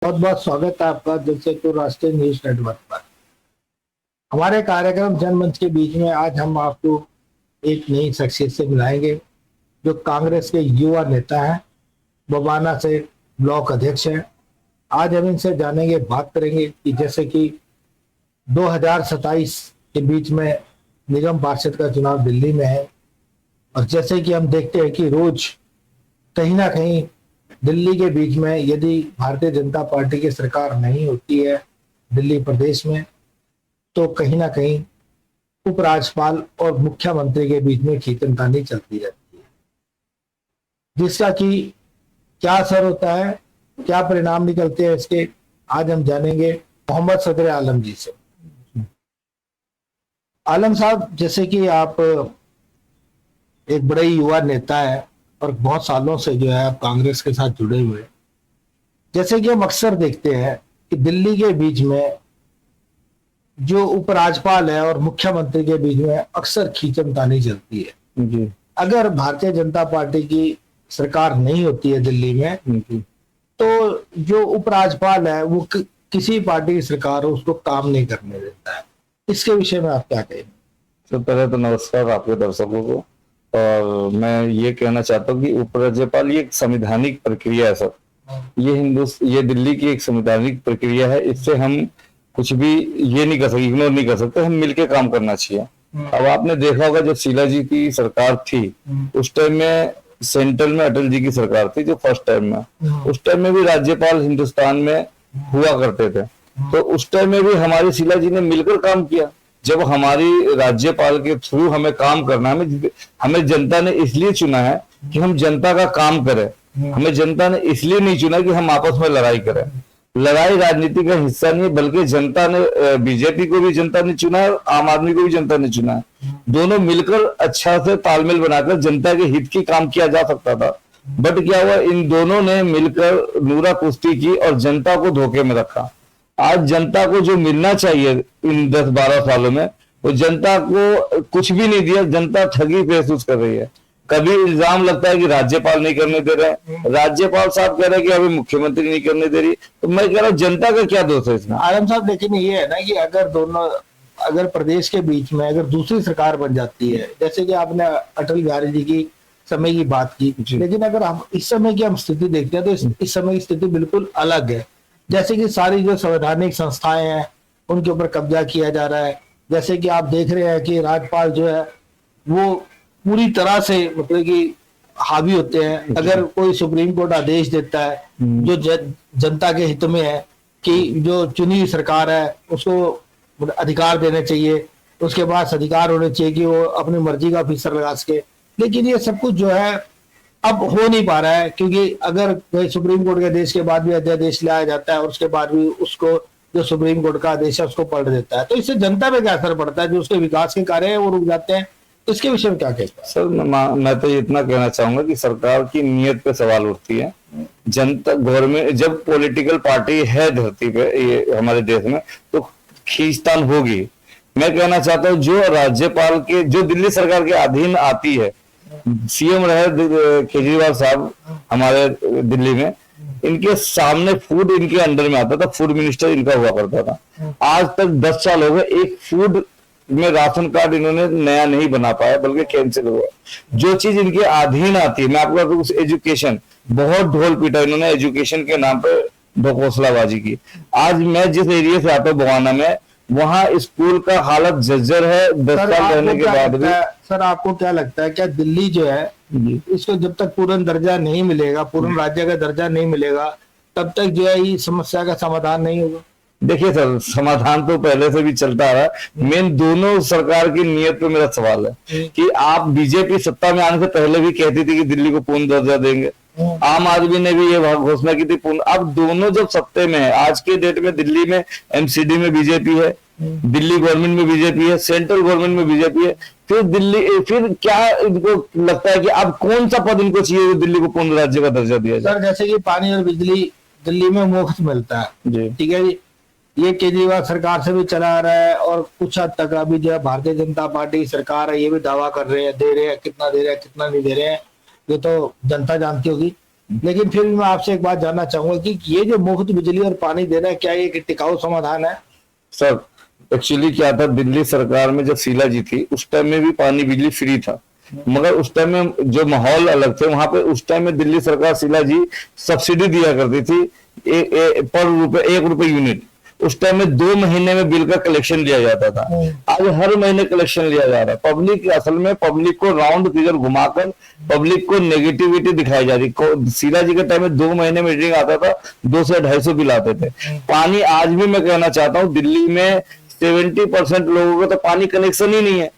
बहुत बहुत स्वागत है आपका जमशेदपुर राष्ट्रीय न्यूज नेटवर्क पर। हमारे कार्यक्रम जनमंच के बीच में आज हम आपको एक नई शख्सियत से मिलाएंगे जो कांग्रेस के युवा नेता हैं, बबाना से ब्लॉक अध्यक्ष हैं। आज हम इनसे जानेंगे, बात करेंगे कि जैसे कि 2027 के बीच में निगम पार्षद का चुनाव दिल्ली में है और जैसे कि हम देखते हैं कि रोज कहीं ना कहीं दिल्ली के बीच में यदि भारतीय जनता पार्टी की सरकार नहीं होती है दिल्ली प्रदेश में, तो कहीं ना कहीं उपराज्यपाल और मुख्यमंत्री के बीच में खींचतानी चलती रहती है, जिसका कि क्या असर होता है, क्या परिणाम निकलते हैं इसके आज हम जानेंगे मोहम्मद सदर आलम जी से। आलम साहब, जैसे कि आप एक बड़े युवा नेता है और बहुत सालों से जो है आप कांग्रेस के साथ जुड़े हुए हैं। जैसे कि हम अक्सर देखते हैं कि दिल्ली के बीच में जो उपराज्यपाल है और मुख्यमंत्री के बीच में अक्सर खींचतानी चलती है जी। अगर भारतीय जनता पार्टी की सरकार नहीं होती है दिल्ली में जी, तो जो उपराज्यपाल है वो किसी पार्टी की सरकार हो उसको काम नहीं करने देता है। इसके विषय में आप क्या कहेंगे? सबसे पहले तो नमस्कार आपके दर्शकों को। और मैं ये कहना चाहता हूँ कि उपराज्यपाल ये एक संवैधानिक प्रक्रिया है सर। ये दिल्ली की एक संवैधानिक प्रक्रिया है। इससे हम कुछ भी ये नहीं कर सकते, इग्नोर नहीं कर सकते। हम मिलके काम करना चाहिए। अब आपने देखा होगा जब शीला जी की सरकार थी उस टाइम में सेंट्रल में अटल जी की सरकार थी जो फर्स्ट टाइम में, उस टाइम में भी राज्यपाल हिंदुस्तान में हुआ करते थे। तो उस टाइम में भी हमारी शीला जी ने मिलकर काम किया। जब हमारी राज्यपाल के थ्रू हमें काम करना, हमें जनता ने इसलिए चुना है कि हम जनता का काम करें। हमें जनता ने इसलिए नहीं चुना कि हम आपस में लड़ाई करें। लड़ाई राजनीति का हिस्सा नहीं है, बल्कि जनता ने, बीजेपी को भी जनता ने चुना है, आम आदमी को भी जनता ने चुना है। दोनों मिलकर अच्छा से तालमेल बनाकर जनता के हित की काम किया जा सकता था। बट क्या हुआ, इन दोनों ने मिलकर नूरा कुश्ती की और जनता को धोखे में रखा। आज जनता को जो मिलना चाहिए इन 10-12 सालों में वो जनता को कुछ भी नहीं दिया। जनता ठगी महसूस कर रही है। कभी इल्जाम लगता है कि राज्यपाल नहीं करने दे रहे हैं, राज्यपाल साहब कह रहे हैं कि अभी मुख्यमंत्री नहीं करने दे रही। तो मैं कह रहा हूँ जनता का क्या दोष है इसमें? आलम साहब, लेकिन ये है ना कि अगर प्रदेश के बीच में अगर दूसरी सरकार बन जाती है, जैसे कि आपने अटल बिहारी जी की समय की बात की, लेकिन अगर हम इस समय की हम स्थिति देखते हैं तो इस समय की स्थिति बिल्कुल अलग है। जैसे कि सारी जो संवैधानिक संस्थाएं हैं उनके ऊपर कब्जा किया जा रहा है। जैसे कि आप देख रहे हैं कि राज्यपाल जो है वो पूरी तरह से मतलब कि हावी होते हैं। अगर कोई सुप्रीम कोर्ट आदेश देता है जो जनता के हित में है कि जो चुनी हुई सरकार है उसको अधिकार देने चाहिए, उसके पास अधिकार होने चाहिए कि वो अपनी मर्जी का ऑफिसर लगा सके, लेकिन ये सब कुछ जो है अब हो नहीं पा रहा है। क्योंकि अगर सुप्रीम कोर्ट के आदेश के बाद भी अध्यादेश लाया जाता है और उसके बाद भी उसको जो सुप्रीम कोर्ट का आदेश है उसको पलट देता है, तो इससे जनता पे क्या असर पड़ता है? जो उसके विकास के कार्य है वो रुक जाते हैं। इसके विषय में क्या कहते हैं? सर मैं तो इतना कहना चाहूंगा कि सरकार की नीयत पे सवाल उठती है। जनता, गवर्नमेंट, जब पॉलिटिकल पार्टी है धरती पे ये हमारे देश में तो खींचतान होगी। मैं कहना चाहता हूँ जो राज्यपाल के, जो दिल्ली सरकार के अधीन आती है, सीएम रहे केजरीवाल साहब हमारे दिल्ली में, इनके सामने फूड इनके अंडर में आता था, फूड मिनिस्टर इनका हुआ करता था। आज तक 10 साल हो गए, एक फूड में राशन कार्ड इन्होंने नया नहीं बना पाया, बल्कि कैंसिल हुआ। जो चीज इनके अधीन आती है, मैं आपको एजुकेशन, बहुत ढोल पीटा इन्होंने एजुकेशन के नाम पे, ढकोसलाबाजी की। आज मैं जिस एरिया से आता हूँ बवाना में, वहां स्कूल का हालत जर्जर है 10 साल रहने के बाद भी। सर, आपको क्या लगता है, क्या दिल्ली जो है इसको जब तक पूर्ण दर्जा नहीं मिलेगा, पूर्ण राज्य का दर्जा नहीं मिलेगा, तब तक जो है इस समस्या का समाधान नहीं होगा? देखिए सर, समाधान तो पहले से भी चलता आ रहा है। मेन दोनों सरकार की नीयत पे मेरा सवाल है कि आप, बीजेपी सत्ता में आने से पहले भी कहती थी कि दिल्ली को पूर्ण दर्जा देंगे, आम आदमी ने भी ये घोषणा की थी पूर्ण। अब दोनों जब सत्ते में है, आज के डेट में दिल्ली में एमसीडी में बीजेपी है, दिल्ली गवर्नमेंट में बीजेपी है, सेंट्रल गवर्नमेंट में बीजेपी है, फिर क्या इनको लगता है कि अब कौन सा पद इनको चाहिए दिल्ली को पूर्ण राज्य का दर्जा दिया जाए? सर, जैसे कि पानी और बिजली दिल्ली में मुफ्त मिलता है, ठीक है जी, ये केजरीवाल सरकार से भी चला आ रहा है और कुछ हद तक अभी जो है भारतीय जनता पार्टी सरकार है ये भी दावा कर रहे हैं, दे रहे हैं, कितना दे रहे हैं कितना नहीं दे रहे हैं ये तो जनता जानती होगी। लेकिन फिर भी मैं आपसे एक बात जानना चाहूंगा कि ये जो मुफ्त बिजली और पानी देना है, क्या ये एक टिकाऊ समाधान है? सर एक्चुअली क्या था, दिल्ली सरकार में जब शीला जी थी उस टाइम में भी पानी बिजली फ्री था, मगर उस टाइम में जो माहौल अलग थे वहां पे। उस टाइम में दिल्ली सरकार, शीला जी सब्सिडी दिया करती थी पर रुपए 1 रुपए यूनिट। उस टाइम में 2 महीने में बिल का कलेक्शन लिया जाता था, आज हर महीने कलेक्शन लिया जा रहा है। पब्लिक असल में पब्लिक को राउंड फिगर घुमाकर पब्लिक को नेगेटिविटी दिखाई जा रही। शीला जी के टाइम में 2 महीने में रीडिंग आता था, 200 से 250 बिल आते थे। पानी आज भी मैं कहना चाहता हूँ दिल्ली में 70% लोगों को तो पानी कनेक्शन ही नहीं है।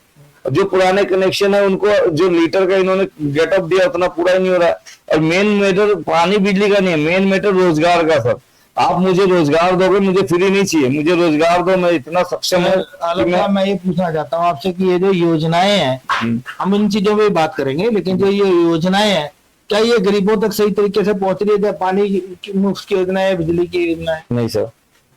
जो पुराने कनेक्शन है उनको जो लीटर का इन्होंने गेटअप दिया उतना पूरा ही नहीं हो रहा है। और मेन मैटर पानी बिजली का नहीं है, मेन मैटर रोजगार का। सर आप मुझे रोजगार दोगे, मुझे फ्री नहीं चाहिए, मुझे रोजगार दो, मैं इतना सक्षम हूँ कि मैं ये पूछना चाहता हूँ आपसे कि ये जो योजनाएं हैं, हम इन चीजों में बात करेंगे, लेकिन जो ये योजनाएं हैं क्या ये गरीबों तक सही तरीके से पहुंच रही है? पानी की मुफ्त की योजना है, बिजली की योजना है? नहीं सर,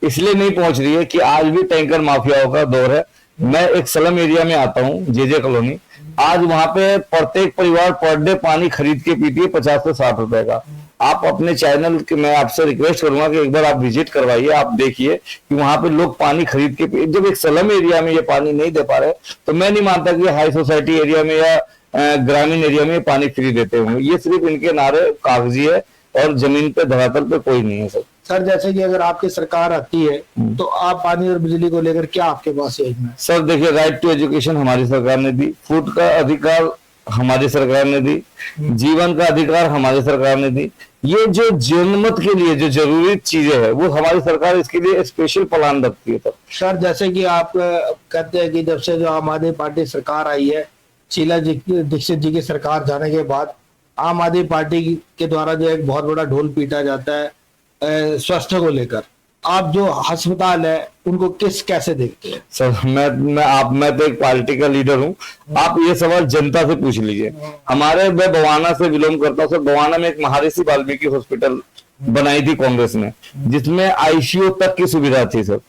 इसलिए नहीं पहुंच रही है कि आज भी टैंकर माफियाओं का दौर है। मैं एक स्लम एरिया में आता हूँ, जेजे कॉलोनी। आज वहां पे प्रत्येक परिवार पर डे पानी खरीद के पीती है 50 से 60 रुपए का। आप अपने चैनल के, मैं आपसे रिक्वेस्ट करूंगा कि एक बार आप विजिट करवाइए, आप देखिए कि वहां पे लोग पानी खरीद के जब एक स्लम एरिया में ये पानी नहीं दे पा रहे, तो मैं नहीं मानता कि हाई सोसाइटी एरिया में या ग्रामीण एरिया में पानी फ्री देते होंगे। ये सिर्फ इनके नारे कागजी है और जमीन पे धरातल पे कोई नहीं है। सर जैसे कि अगर आपकी सरकार आती है तो आप पानी और बिजली को लेकर क्या आपके पास योजना है? सर देखिए, राइट टू एजुकेशन हमारी सरकार ने दी, फूड का अधिकार हमारी सरकार ने दी, जीवन का अधिकार हमारी सरकार ने दी। ये जो जनमत के लिए जो जरूरी चीजें है वो हमारी सरकार इसके लिए स्पेशल प्लान रखती है। सर जैसे कि आप कहते हैं कि जब से जो आम आदमी पार्टी सरकार आई है, शीला जी दीक्षित जी की सरकार जाने के बाद आम आदमी पार्टी के द्वारा जो एक बहुत बड़ा ढोल पीटा जाता है स्वास्थ्य को लेकर, आप जो अस्पताल है उनको कैसे देखते हैं? सर मैं तो एक पार्टी का लीडर हूँ, आप ये सवाल जनता से पूछ लीजिए। मैं बवाना से बिलोंग करता हूँ। सर बवाना में एक महर्षि वाल्मीकि हॉस्पिटल बनाई थी कांग्रेस ने, जिसमें आईसीयू तक की सुविधा थी सर,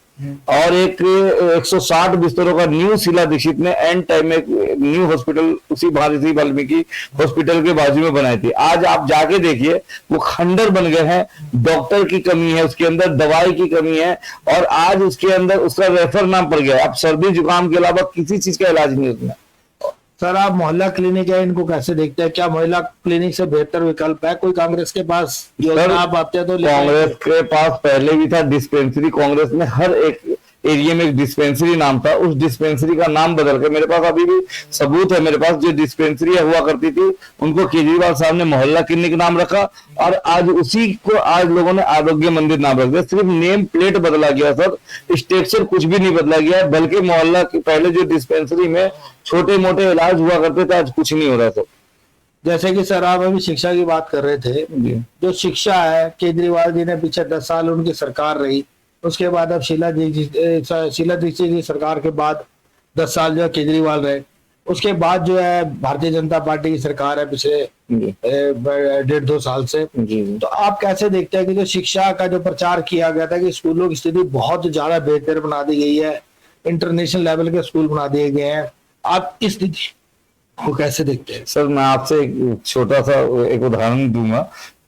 और एक 160 बिस्तरों का न्यू शीला दीक्षित ने एंड टाइम में न्यू हॉस्पिटल उसी महर्षि वाल्मीकि हॉस्पिटल के बाजू में बनाई थी। आज आप जाके देखिए वो खंडर बन गए हैं, डॉक्टर की कमी है, उसके अंदर दवाई की कमी है, और आज उसके अंदर उसका रेफर नाम पड़ गया। अब सर्दी जुकाम के अलावा किसी चीज का इलाज नहीं उसमें। सर आप मोहल्ला क्लिनिक है, इनको कैसे देखते हैं? क्या मोहल्ला क्लिनिक से बेहतर विकल्प है कोई कांग्रेस के पास? आप आते हैं तो कांग्रेस के पास पहले भी था डिस्पेंसरी। कांग्रेस ने हर एक एरिया में एक डिस्पेंसरी नाम था, उस डिस्पेंसरी का नाम बदल के, मेरे पास अभी भी सबूत है, मेरे पास जो डिस्पेंसरी हुआ करती थी उनको केजरीवाल साहब ने मोहल्ला क्लिनिक नाम रखा, और आज उसी को आज लोगों ने आरोग्य मंदिर नाम रख दिया। सिर्फ नेम प्लेट बदला गया सर, स्ट्रक्चर कुछ भी नहीं बदला गया, बल्कि मोहल्ला की पहले जो डिस्पेंसरी में छोटे मोटे इलाज हुआ करते थे आज कुछ नहीं हो रहा सर। जैसे कि सर आप अभी शिक्षा की बात कर रहे थे, जो शिक्षा है केजरीवाल जी ने पीछे 10 साल उनकी सरकार रही, उसके बाद अब शीला दीक्षित की सरकार के बाद 10 साल जो है केजरीवाल रहे, उसके बाद जो है भारतीय जनता पार्टी की सरकार है पिछले 1.5-2 साल से। तो आप कैसे देखते हैं कि जो शिक्षा का जो प्रचार किया गया था कि स्कूलों की स्थिति बहुत ज्यादा बेहतर बना दी गई है, इंटरनेशनल लेवल के स्कूल बना दिए गए हैं, आप इस स्थिति को कैसे देखते हैं? सर मैं आपसे एक छोटा सा एक उदाहरण दूंगा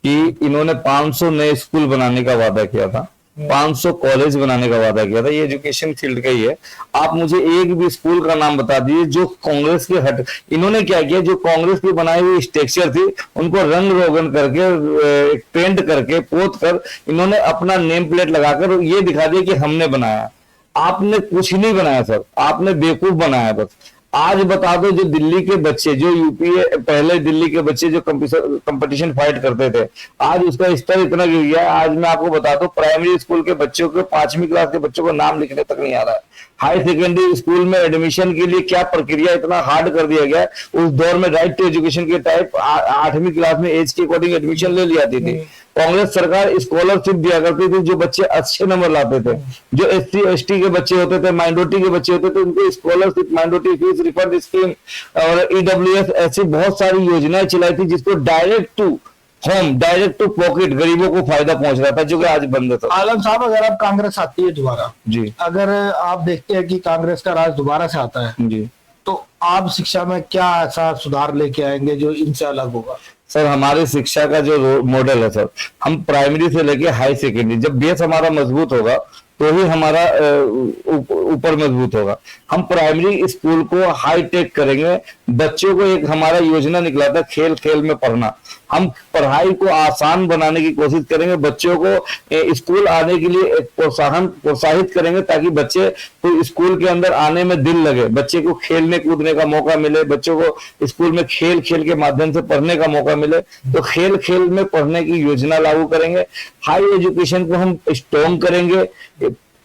कि इन्होंने 500 नए स्कूल बनाने का वादा किया था, 500 कॉलेज बनाने का वादा किया था, ये एजुकेशन फील्ड का ही है। आप मुझे एक भी स्कूल का नाम बता दीजिए जो कांग्रेस के इन्होंने क्या किया, जो कांग्रेस की बनाई हुई स्ट्रक्चर थी उनको रंग रोगन करके, पेंट करके, पोत कर, इन्होंने अपना नेम प्लेट लगाकर ये दिखा दिया कि हमने बनाया। आपने कुछ नहीं बनाया सर, आपने बेवकूफ बनाया बस। आज बता दो, जो दिल्ली के बच्चे, जो यूपीए पहले दिल्ली के बच्चे जो कंपटीशन फाइट करते थे, आज उसका स्तर इतना गिर गया है। आज मैं आपको बता दूं, प्राइमरी स्कूल के बच्चों को, 5वीं क्लास के बच्चों को नाम लिखने तक नहीं आ रहा है। हाई सेकेंडरी स्कूल में एडमिशन के लिए क्या प्रक्रिया इतना हार्ड कर दिया गया। उस दौर में राइट टू एजुकेशन के टाइप 8वीं क्लास में एज के अकॉर्डिंग एडमिशन ले ली जाती थी। कांग्रेस सरकार स्कॉलरशिप दिया करती थी, जो बच्चे अच्छे नंबर लाते थे, जो SC ST के बच्चे होते थे, माइनॉरिटी के बच्चे होते थे, उनको scholarship, minority fees refund scheme और EWS ऐसी बहुत सारी योजनाएं चलाई थी जिसको direct to home, direct to pocket गरीबों को फायदा पहुंच रहा था, जो कि आज बंद था। आलम साहब अगर अब कांग्रेस आती है दोबारा जी, अगर आप देखते हैं कि कांग्रेस का राज दोबारा से आता है जी, तो आप शिक्षा में क्या ऐसा सुधार लेके आएंगे जो इनसे अलग होगा? सर हमारी शिक्षा का जो मॉडल है सर, हम प्राइमरी से लेके हाई सेकेंडरी, जब बेस हमारा मजबूत होगा तो ही हमारा ऊपर मजबूत होगा। हम प्राइमरी स्कूल को हाई टेक करेंगे, बच्चों को एक हमारा योजना निकला था खेल खेल में पढ़ना, हम पढ़ाई को आसान बनाने की कोशिश करेंगे, बच्चों को स्कूल आने के लिए एक प्रोत्साहित करेंगे ताकि बच्चे को स्कूल के अंदर आने में दिल लगे, बच्चे को खेलने कूदने का मौका मिले, बच्चों को स्कूल में खेल खेल के माध्यम से पढ़ने का मौका मिले। तो खेल खेल में पढ़ने की योजना लागू करेंगे, हाई एजुकेशन को हम स्ट्रॉन्ग करेंगे।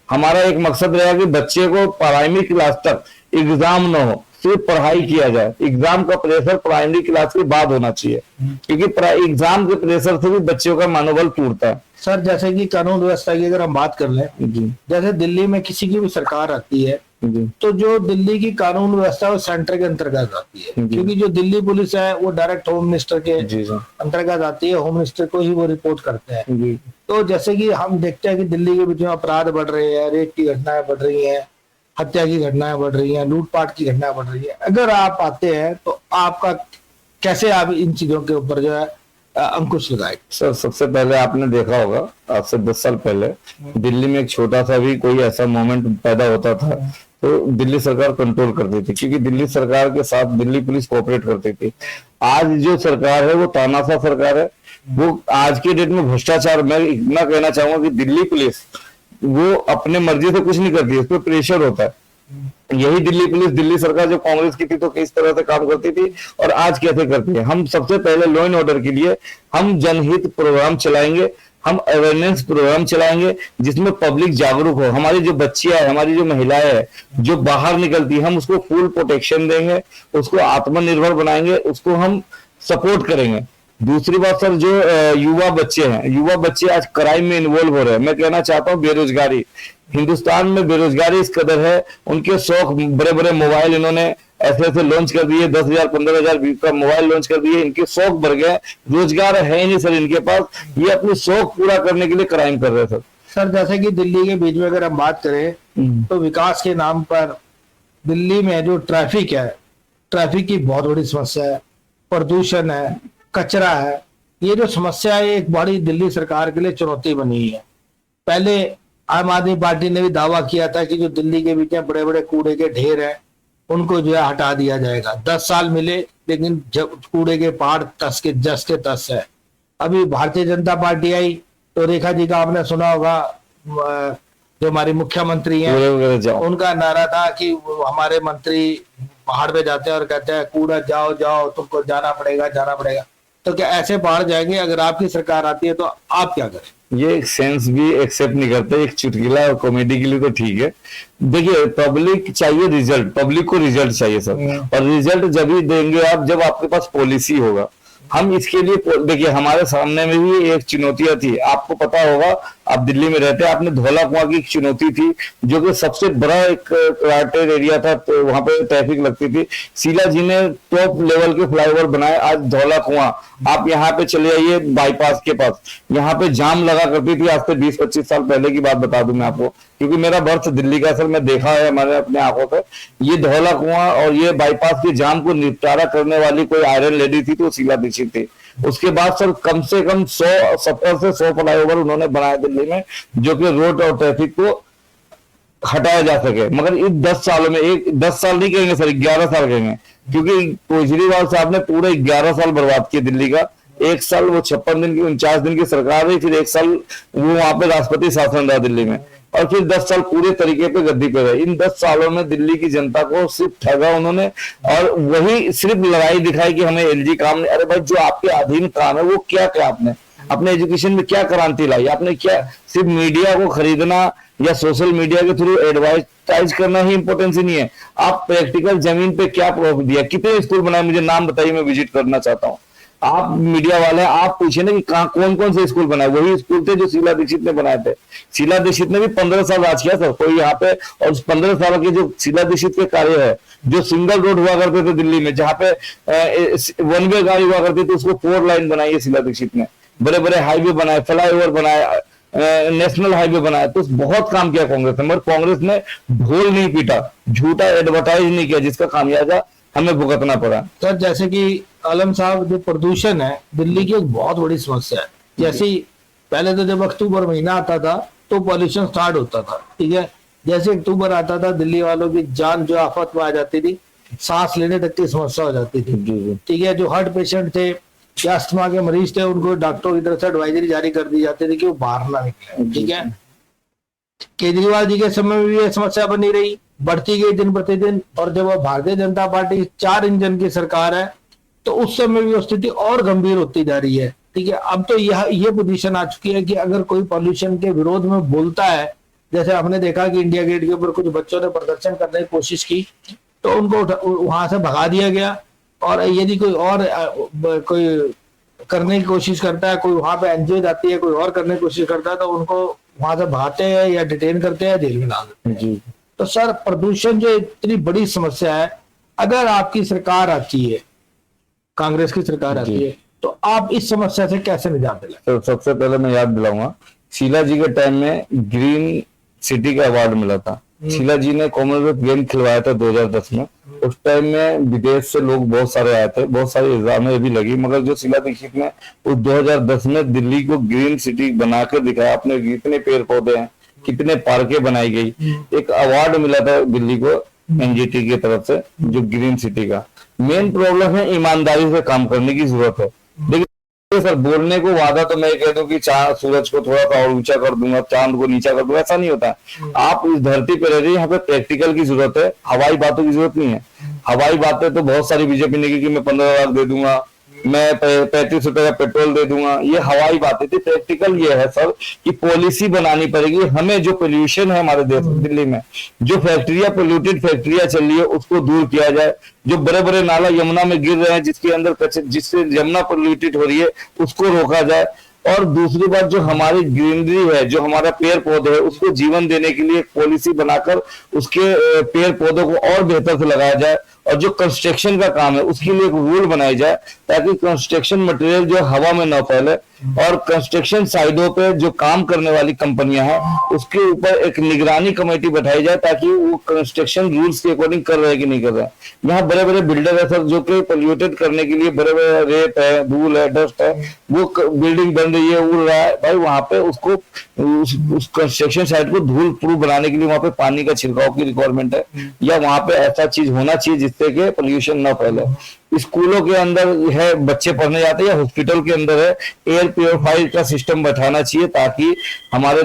हमारा एक मकसद रहेगा कि बच्चे को प्राइमरी क्लास तक एग्जाम न हो, सिर्फ पढ़ाई किया जाए। एग्जाम का प्रेशर प्राइमरी क्लास के बाद होना चाहिए, क्योंकि एग्जाम के प्रेशर से भी बच्चों का मनोबल टूटता है। सर जैसे कि कानून व्यवस्था की अगर हम बात कर लें, जैसे दिल्ली में किसी की भी सरकार आती है तो जो दिल्ली की कानून व्यवस्था वो सेंटर के अंतर्गत आती है, क्योंकि जो दिल्ली पुलिस है वो डायरेक्ट होम मिनिस्टर के अंतर्गत आती है, होम मिनिस्टर को ही वो रिपोर्ट करते हैं। तो जैसे कि हम देखते हैं कि दिल्ली के बीच में अपराध बढ़ रहे हैं, रेप की घटनाएं बढ़ रही हैं, हत्या की घटनाएं बढ़ रही हैं, लूटपाट की घटनाएं बढ़ रही है, अगर आप आते हैं तो आपका कैसे आप इन चीजों के ऊपर जो है अंकुश लगाए? सर सबसे पहले आपने देखा होगा आज से 10 साल पहले दिल्ली में एक छोटा सा भी कोई ऐसा मोमेंट पैदा होता था तो दिल्ली सरकार कंट्रोल करती थी, क्योंकि दिल्ली सरकार के साथ दिल्ली पुलिस कोऑपरेट करती थी। आज जो सरकार है वो तानाशाह सरकार है, वो आज के डेट में भ्रष्टाचार, मैं इतना कहना चाहूंगा कि दिल्ली पुलिस वो अपने मर्जी से कुछ नहीं करती, उस पर प्रेशर होता है। यही दिल्ली पुलिस, दिल्ली सरकार जब कांग्रेस की थी तो किस तरह से काम करती थी और आज कैसे करती है। हम सबसे पहले लॉ एंड ऑर्डर के लिए हम जनहित प्रोग्राम चलाएंगे, हम अवेयरनेस प्रोग्राम चलाएंगे जिसमें पब्लिक जागरूक हो। हमारी जो बच्चियां है, हमारी जो महिलाएं है जो बाहर निकलती है, हम उसको फुल प्रोटेक्शन देंगे, उसको आत्मनिर्भर बनाएंगे, उसको हम सपोर्ट करेंगे। दूसरी बात सर, जो युवा बच्चे हैं, युवा बच्चे आज क्राइम में इन्वॉल्व हो रहे हैं। मैं कहना चाहता हूँ बेरोजगारी, हिंदुस्तान में बेरोजगारी इस कदर है, उनके शौक, बड़े बड़े मोबाइल इन्होंने ऐसे लॉन्च कर दिए, 10,000 15,000 का मोबाइल लॉन्च कर दिए, इनके शौक बढ़ गए, रोजगार है ही नहीं सर इनके पास, ये अपने शौक पूरा करने के लिए क्राइम कर रहे हैं। सर जैसे कि दिल्ली के बीच में अगर हम बात करें तो विकास के नाम पर दिल्ली में जो ट्रैफिक है, ट्रैफिक की बहुत बड़ी समस्या है, प्रदूषण है, कचरा है। ये जो समस्या है एक बड़ी दिल्ली सरकार के लिए चुनौती बनी है। पहले आम आदमी पार्टी ने भी दावा किया था कि जो दिल्ली के बीच में बड़े बड़े कूड़े के ढेर हैं उनको जो है हटा दिया जाएगा। 10 साल मिले लेकिन जब कूड़े के पहाड़ तस के तस है। अभी भारतीय जनता पार्टी आई तो रेखा जी का आपने सुना होगा, जो हमारी मुख्यमंत्री हैं, उनका नारा था कि हमारे मंत्री पहाड़ पे जाते हैं और कहते हैं कूड़ा जाओ जाओ, तुमको जाना पड़ेगा। तो क्या ऐसे पहाड़ जाएंगे? अगर आपकी सरकार आती है तो आप क्या करें? ये एक सेंस भी एक्सेप्ट नहीं करते, एक चुटकिला और कॉमेडी के लिए तो ठीक है। देखिए पब्लिक चाहिए रिजल्ट, पब्लिक को रिजल्ट चाहिए सर, और रिजल्ट जब ही देंगे आप जब आपके पास पॉलिसी होगा। हम इसके लिए देखिए हमारे सामने में भी एक चुनौतियां थी, आपको पता होगा, आप दिल्ली में रहते हैं, आपने धौला कुआं की एक चुनौती थी जो कि सबसे बड़ा एक क्राउडेड एरिया था, तो वहां पे ट्रैफिक लगती थी। शीला जी ने टॉप लेवल के फ्लाईओवर बनाए। आज धौला कुआं आप यहाँ पे चले आइए बाईपास के पास, यहाँ पे जाम लगा करती थी। आज से 20-25 साल पहले की बात बता दूं मैं आपको, क्योंकि मेरा बर्थ दिल्ली का सर, मैं देखा है हमारे अपने आंखों पे। ये धौला कुआं और ये बाईपास के जाम को निपटारा करने वाली कोई आयरन लेडी थी तो शीला दीक्षित थी। उसके बाद सर कम से कम 70 से 100 फ्लाईओवर उन्होंने बनाया दिल्ली में, जो कि रोड और ट्रैफिक को हटाया जा सके। मगर इन 10 सालों में, 10 साल नहीं कहेंगे सर, 11 साल कहेंगे, क्योंकि केजरीवाल साहब ने पूरे 11 साल बर्बाद किए दिल्ली का। 1 साल वो 56 दिन की 49 दिन की सरकार रही, फिर 1 साल वो वहां पे राष्ट्रपति शासन रहा दिल्ली में, और फिर 10 साल पूरे तरीके पे गद्दी पे रहे। इन 10 सालों में दिल्ली की जनता को सिर्फ ठगा उन्होंने, और वही सिर्फ लड़ाई दिखाई कि हमें एलजी काम नहीं। अरे भाई, जो आपके अधीन काम है वो क्या क्या आपने अपने एजुकेशन में क्या क्रांति लाई? आपने क्या सिर्फ मीडिया को खरीदना या सोशल मीडिया के थ्रू एडवर्टाइज करना ही इंपॉर्टेंस ही नहीं है। आप प्रैक्टिकल जमीन पे क्या प्रूफ दिया? कितने स्कूल बनाए? मुझे नाम बताइए, मैं विजिट करना चाहता हूँ। आप मीडिया वाले, आप पूछे ना कि कहाँ कौन कौन से स्कूल बनाए, वही स्कूल थे जो शीला दीक्षित ने बनाए थे। शीला दीक्षित ने भी 15 साल राज किया था कोई यहाँ पे, और उस 15 साल के जो शीला दीक्षित के कार्य है, जो सिंगल रोड हुआ करते थे दिल्ली में, जहाँ पे 1 वे गाड़ी हुआ करती थी, उसको 4 लाइन बनाई है शीला दीक्षित ने। बड़े बड़े हाईवे बनाए, फ्लाईओवर बनाए, नेशनल हाईवे बनाया। तो बहुत काम किया कांग्रेस ने, मगर कांग्रेस ने ढोल नहीं पीटा, झूठा एडवर्टाइज नहीं किया, जिसका खामियाजा हमें भुगतना पड़ा। सर जैसे कि आलम साहब, जो प्रदूषण है दिल्ली की एक बहुत बड़ी समस्या है। जैसे ही पहले तो जब अक्टूबर महीना आता था तो पॉल्यूशन स्टार्ट होता था, ठीक है। जैसे अक्टूबर आता था दिल्ली वालों की जान जो आफत में आ जाती थी, सांस लेने तक की समस्या हो जाती थी, ठीक है। जो हार्ट पेशेंट थे या अस्थमा के मरीज थे, उनको डॉक्टरों की तरफ से एडवाइजरी जारी कर दी जाती थी कि वो बाहर ना निकले, ठीक है। केजरीवाल जी के समय में भी ये समस्या बनी रही, बढ़ती गई दिन प्रतिदिन। और जब वो भारतीय जनता पार्टी 4 इंजन की सरकार है तो उस समय भी वो स्थिति और गंभीर होती जा रही है, ठीक है। अब तो ये पोजीशन आ चुकी है कि अगर कोई पॉल्यूशन के विरोध में बोलता है, जैसे हमने देखा कि इंडिया गेट के ऊपर कुछ बच्चों ने प्रदर्शन करने की कोशिश की तो उनको वहां से भगा दिया गया। और यदि कोई और कोई करने की कोशिश करता है, कोई वहां पे एनजीओ जाती है, कोई और करने की कोशिश करता है, तो उनको वहां से भगाते हैं या डिटेन करते हैं, जेल में डाल देते हैं। तो सर, प्रदूषण जो इतनी बड़ी समस्या है, अगर आपकी सरकार आती है, कांग्रेस की सरकार आती है, तो आप इस समस्या से कैसे निजात दिलाएं? तो सबसे पहले मैं याद दिलाऊंगा, शीला जी के टाइम में ग्रीन सिटी का अवार्ड मिला था। शीला जी ने कॉमनवेल्थ गेम खिलवाया था 2010 में। उस टाइम में विदेश से लोग बहुत सारे आए थे, बहुत सारी एग्जामें भी लगी, मगर जो शीला दीक्षित ने उस 2010 में दिल्ली को ग्रीन सिटी बनाकर दिखाया, अपने कितने पेड़ पौधे हैं, कितने पार्कें बनाई गई, एक अवार्ड मिला था दिल्ली को एनजीटी की तरफ से, जो ग्रीन सिटी का। मेन प्रॉब्लम है ईमानदारी से काम करने की जरूरत है। देखिए सर, बोलने को वादा तो मैं कह दूं कि सूरज को थोड़ा सा और ऊंचा कर दूंगा, चांद को नीचा कर दूंगा, ऐसा नहीं होता है। आप इस धरती पे रह रहे हैं, यहाँ पे प्रैक्टिकल की जरूरत है, हवाई बातों की जरूरत नहीं है। हवाई बातें तो बहुत सारी बीजेपी ने की कि मैं 15 लाख दे दूंगा, मैं 35 रुपए का पेट्रोल दे दूंगा, ये हवाई बातें थी। प्रैक्टिकल ये है सर कि पॉलिसी बनानी पड़ेगी हमें। जो पोल्यूशन है हमारे देश में, दिल्ली में जो फैक्ट्रियां, पोल्यूटेड फैक्ट्रियां चल रही है, उसको दूर किया जाए। जो बड़े बड़े नाला यमुना में गिर रहे हैं, जिसके अंदर जिससे यमुना पोल्यूटेड हो रही है, उसको रोका जाए। और दूसरी बात, जो हमारी ग्रीनरी है, जो हमारा पेड़ पौधे है, उसको जीवन देने के लिए एक पॉलिसी बनाकर उसके पेड़ पौधों को और बेहतर से लगाया जाए। और जो कंस्ट्रक्शन का काम है उसके लिए एक रूल बनाई जाए, ताकि कंस्ट्रक्शन मटेरियल जो हवा में न फैले। और कंस्ट्रक्शन साइडों पे जो काम करने वाली कंपनियां हैं, उसके ऊपर एक निगरानी कमेटी बैठाई जाए, ताकि वो कंस्ट्रक्शन रूल्स के अकॉर्डिंग कर रहे हैं कि नहीं कर रहे हैं। यहाँ बड़े बड़े बिल्डर है सर, जो कि पोल्यूटेड करने के लिए बड़े बड़े रेत है, धूल है, डस्ट है, वो बिल्डिंग बन रही है, उड़ रहा है भाई, वहां पे उसको उस कंस्ट्रक्शन साइट को धूल प्रूफ बनाने के लिए वहां पे पानी का छिड़काव की रिक्वायरमेंट है, या वहां पे ऐसा चीज होना चाहिए जिससे कि पोल्यूशन ना फैले। स्कूलों के अंदर है, बच्चे पढ़ने जाते हैं, या हॉस्पिटल के अंदर है, एयर प्योरीफायर का सिस्टम बैठाना चाहिए, ताकि हमारे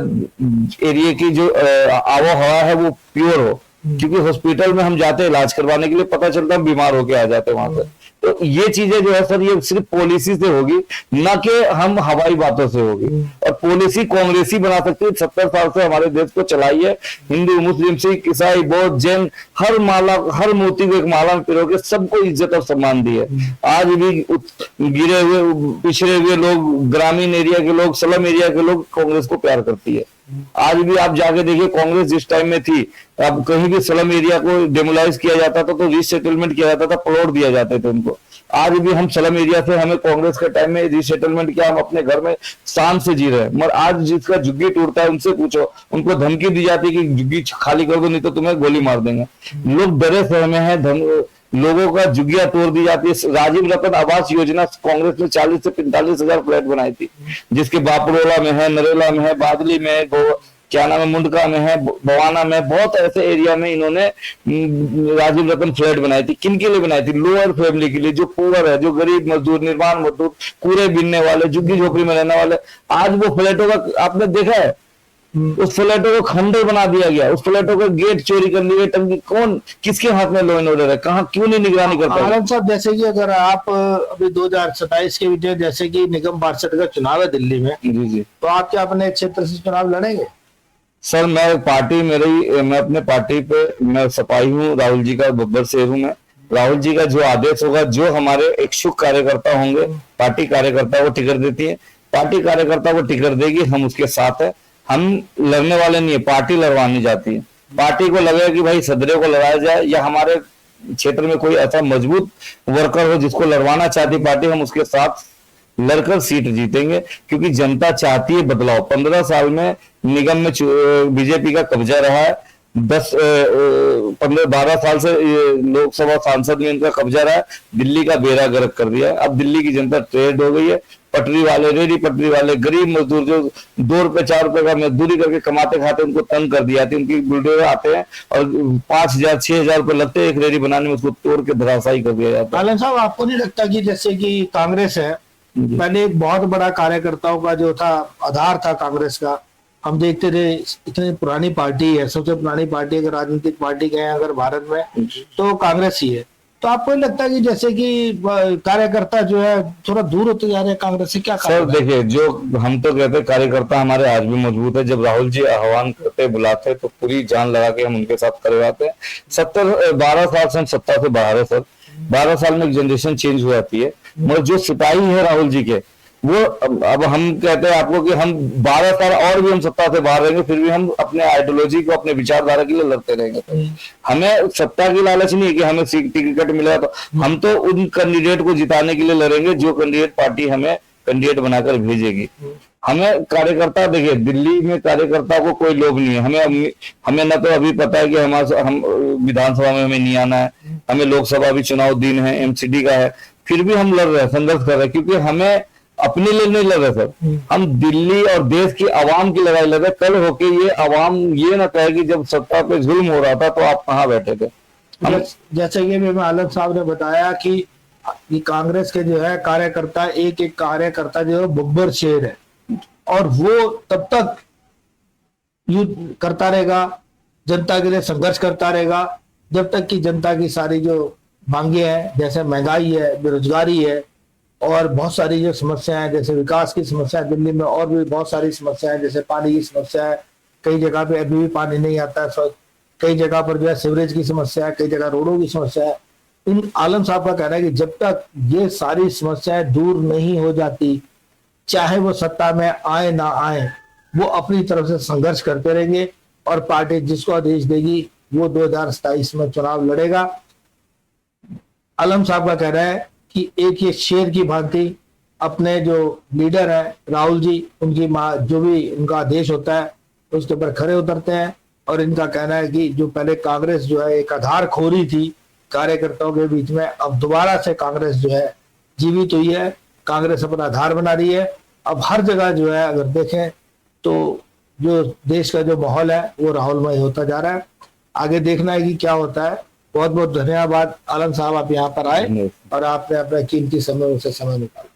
एरिया की जो आबोहवा है वो प्योर हो। क्योंकि हॉस्पिटल में हम जाते हैं इलाज करवाने के लिए, पता चलता है बीमार होके आ जाते हैं वहां से। तो ये चीजें जो है सर, ये सिर्फ पॉलिसी से होगी, ना कि हम हवाई बातों से होगी। और पॉलिसी कांग्रेस ही बना सकती है। 70 साल से हमारे देश को चलाई है। हिंदू, मुस्लिम, सिख, ईसाई, बौद्ध, जैन, हर मूर्ति को एक माला में पिरो के सबको इज्जत और सम्मान दी है। आज भी गिरे हुए, पिछड़े हुए लोग, ग्रामीण एरिया के लोग, स्लम एरिया के लोग कांग्रेस को प्यार करती है। आज भी आप जाके देखिए, कांग्रेस जिस टाइम में थी, अब कहीं भी स्लम एरिया को डेमोलाइज किया जाता था तो रीसेटलमेंट किया जाता था, प्लॉट दिया जाते थे उनको। आज भी हम स्लम एरिया से, हमें कांग्रेस के टाइम में रीसेटलमेंट किया, हम अपने घर में शान से जी रहे हैं। मगर आज जिसका झुग्गी टूटता है उनसे पूछो, उनको धमकी दी जाती है कि झुग्गी खाली कर दो, नहीं तो तुम्हें गोली मार देंगे। लोग डरे सहमे हैं, लोगों का झुग्गियां तोड़ दी जाती है। राजीव रतन आवास योजना कांग्रेस ने 40 से 45 हजार फ्लैट बनाई थी, जिसके बापरोला में है, नरेला में है, बादली में है, क्या नाम है, मुंडका में है, बवाना में, बहुत ऐसे एरिया में इन्होंने राजीव रतन फ्लैट बनाई थी। किन के लिए बनाई थी? लोअर फैमिली के लिए, जो पुअर है, जो गरीब मजदूर, निर्माण मजदूर, कूड़े बीनने वाले, झुग्गी झोपड़ी में रहने वाले। आज वो फ्लैटों का आपने देखा है, उस फ्लैटों को खंडर बना दिया गया, उस फ्लैटों का गेट चोरी कर लिए, टंकी, कौन, किसके हाथ में लॉ एंड ऑर्डर है? कहाँ, क्यों नहीं निगरानी करता? आनंद साहब, जैसे कि अगर आप अभी 2027 के बीच, जैसे कि निगम पार्षद का चुनाव है दिल्ली में, जी जी, तो आप क्या अपने क्षेत्र से चुनाव लड़ेंगे? सर मैं अपने पार्टी पे मैं सपाही हूँ, राहुल जी का बब्बर शेर हूँ मैं। राहुल जी का जो आदेश होगा, जो हमारे इच्छुक कार्यकर्ता होंगे, पार्टी कार्यकर्ता वो टिकट देती है, पार्टी कार्यकर्ता वो टिकट देगी, हम उसके साथ है। हम लड़ने वाले नहीं है, पार्टी लड़वाने जाती है। पार्टी को लगेगा कि भाई सदरे को लड़ाया जाए, या हमारे क्षेत्र में कोई ऐसा मजबूत वर्कर हो जिसको लड़वाना चाहती पार्टी, हम उसके साथ लड़कर सीट जीतेंगे। क्योंकि जनता चाहती है बदलाव। 15 साल में निगम में बीजेपी का कब्जा रहा है, 10-15-12 साल से ये लोकसभा सांसद में इनका कब्जा रहा है, दिल्ली का बेड़ा गर्क कर दिया है। अब दिल्ली की जनता ट्रेड हो गई है। पटरी वाले, रेडी पटरी वाले, गरीब मजदूर जो 2 रुपए 4 रुपए का मजदूरी करके कमाते खाते, उनको तंग कर दिया। उनकी बुलडोजर आते हैं और 5,000-6,000 रुपए लगते हैं एक रेडी बनाने में, उसको तोड़ के धराशायी कर दिया जाता है। आलम साहब, आपको नहीं लगता कि जैसे कि कांग्रेस है, पहले एक बहुत बड़ा कार्यकर्ताओं का जो था आधार था कांग्रेस का, हम देखते थे इतनी पुरानी पार्टी है, सबसे पुरानी पार्टी अगर राजनीतिक पार्टी कहें अगर भारत में तो कांग्रेस ही है। तो आपको नहीं लगता कि जैसे कि कार्यकर्ता जो है थोड़ा दूर होते जा रहे हैं कांग्रेस से? क्या सर देखिए, जो हम तो कहते हैं कार्यकर्ता हमारे आज भी मजबूत है। जब राहुल जी आह्वान करते बुलाते तो पूरी जान लगा के हम उनके साथ करवाते हैं। 12 साल से हम सत्ता से बाहर है सर। 12 साल में एक जनरेशन चेंज हो जाती है, मगर जो सिपाही है राहुल जी के, वो अब हम कहते हैं आपको कि हम 12 साल और भी हम सत्ता से बाहर रहेंगे, फिर भी हम अपने आइडियोलॉजी को, अपने विचारधारा के लिए लड़ते रहेंगे। हमें सत्ता की लालच नहीं है कि हमें टिकट मिला, तो हम तो उन कैंडिडेट को जिताने के लिए लड़ेंगे जो कैंडिडेट पार्टी हमें कैंडिडेट बनाकर भेजेगी। हमें कार्यकर्ता, देखिए दिल्ली में कार्यकर्ता को कोई लोभ नहीं है। हमें न तो अभी पता है कि हम विधानसभा में हमें नहीं आना है, हमें लोकसभा भी चुनाव दिन है, एमसीडी का है, फिर भी हम लड़ रहे हैं, संघर्ष कर रहे हैं, क्योंकि हमें अपने लिए नहीं लड़ रहे सर, हम दिल्ली और देश की आवाम की लड़ाई लड़ रहे। कल होके ये आवाम ये ना कहे कि जब सत्ता पे जुल्म हो रहा था तो आप कहाँ बैठे थे। जैसे कि मैं आलम साहब ने बताया कि कांग्रेस के जो है कार्यकर्ता, एक एक कार्यकर्ता जो है बब्बर शेर है, और वो तब तक युद्ध करता रहेगा, जनता के लिए संघर्ष करता रहेगा, जब तक कि जनता की सारी जो मांगे हैं, जैसे महंगाई है, बेरोजगारी है, और बहुत सारी जो समस्याएं हैं, जैसे विकास की समस्या दिल्ली में, और भी बहुत सारी समस्याएं, जैसे पानी की समस्या है, कई जगह पे अभी भी पानी नहीं आता है, कई जगह पर जो है सीवरेज की समस्या है, कई जगह रोडों की समस्या है। इन आलम साहब का कहना है कि जब तक ये सारी समस्याएं दूर नहीं हो जाती, चाहे वो सत्ता में आए ना आए, वो अपनी तरफ से संघर्ष करते रहेंगे, और पार्टी जिसको आदेश देगी वो 2027 में चुनाव लड़ेगा। आलम साहब का कहना है कि एक ये शेर की भांति अपने जो लीडर है राहुल जी, उनकी जो भी उनका आदेश होता है उसके ऊपर खड़े उतरते हैं। और इनका कहना है कि जो पहले कांग्रेस जो है एक आधार खोरी थी कार्यकर्ताओं के बीच में, अब दोबारा से कांग्रेस जो है जीवित हुई है, कांग्रेस अपना आधार बना रही है। अब हर जगह जो है अगर देखें तो जो देश का जो माहौल है वो राहुलमय होता जा रहा है। आगे देखना है कि क्या होता है। बहुत बहुत धन्यवाद आलम साहब, आप यहाँ पर आए और आपने अपने कीमती समय से समय निकाला।